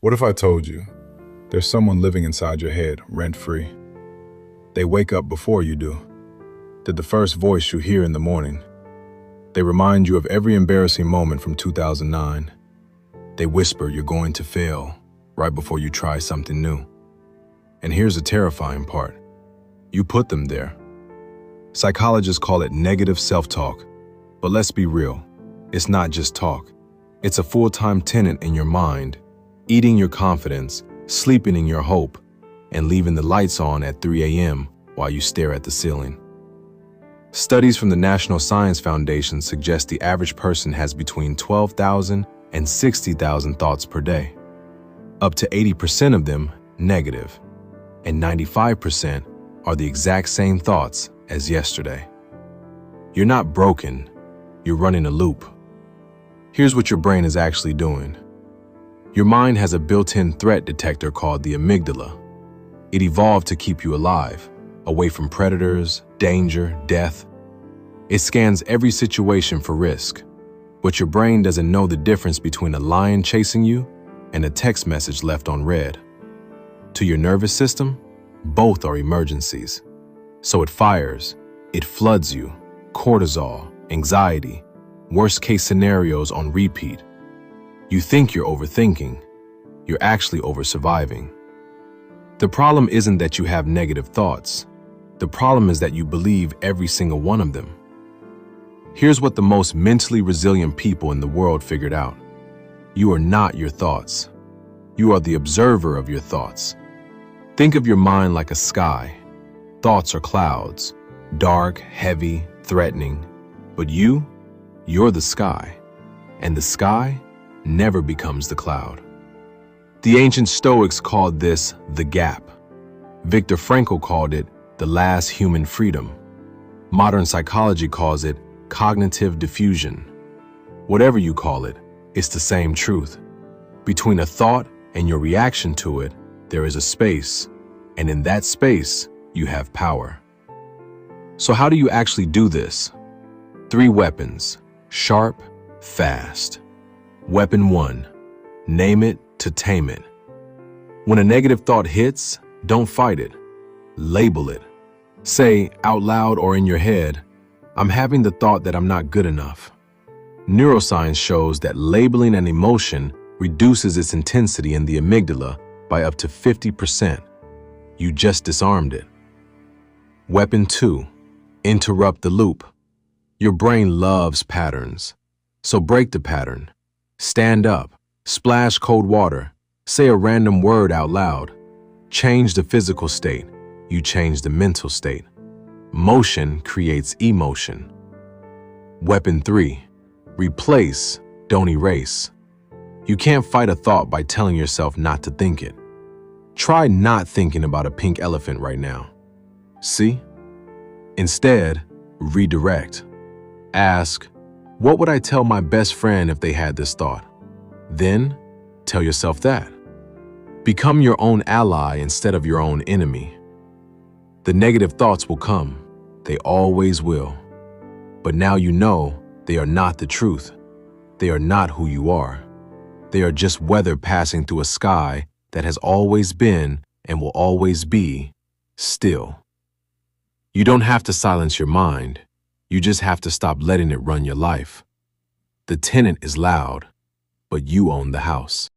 What if I told you there's someone living inside your head, rent-free? They wake up before you do. They're the first voice you hear in the morning. They remind you of every embarrassing moment from 2009. They whisper you're going to fail right before you try something new. And here's the terrifying part. You put them there. Psychologists call it negative self-talk. But let's be real, it's not just talk. It's a full-time tenant in your mind, eating your confidence, sleeping in your hope, and leaving the lights on at 3 a.m. while you stare at the ceiling. Studies from the National Science Foundation suggest the average person has between 12,000 and 60,000 thoughts per day. Up to 80% of them negative, and 95% are the exact same thoughts as yesterday. You're not broken, you're running a loop. Here's what your brain is actually doing. Your mind has a built-in threat detector called the amygdala. It evolved to keep you alive, away from predators, danger, death. It scans every situation for risk, but your brain doesn't know the difference between a lion chasing you and a text message left on read. To your nervous system, both are emergencies. So it fires, it floods you, cortisol, anxiety, worst-case scenarios on repeat. You think you're overthinking, you're actually over-surviving. The problem isn't that you have negative thoughts. The problem is that you believe every single one of them. Here's what the most mentally resilient people in the world figured out. You are not your thoughts. You are the observer of your thoughts. Think of your mind like a sky. Thoughts are clouds, dark, heavy, threatening. But you're the sky. And the sky never becomes the cloud. The ancient Stoics called this the gap. Viktor Frankl called it the last human freedom. Modern psychology calls it cognitive diffusion. Whatever you call it, it's the same truth. Between a thought and your reaction to it, there is a space, and in that space, you have power. So how do you actually do this? 3 weapons, sharp, fast. Weapon 1, name it to tame it. When a negative thought hits, don't fight it. Label it. Say out loud or in your head, I'm having the thought that I'm not good enough. Neuroscience shows that labeling an emotion reduces its intensity in the amygdala by up to 50%. You just disarmed it. Weapon 2, interrupt the loop. Your brain loves patterns, so break the pattern. Stand up, splash cold water, say a random word out loud. Change the physical state, you change the mental state. Motion creates emotion. Weapon 3, replace, don't erase. You can't fight a thought by telling yourself not to think it. Try not thinking about a pink elephant right now. See? Instead, redirect. Ask, what would I tell my best friend if they had this thought? Then, tell yourself that. Become your own ally instead of your own enemy. The negative thoughts will come. They always will. But now you know they are not the truth. They are not who you are. They are just weather passing through a sky that has always been and will always be still. You don't have to silence your mind. You just have to stop letting it run your life. The tenant is loud, but you own the house.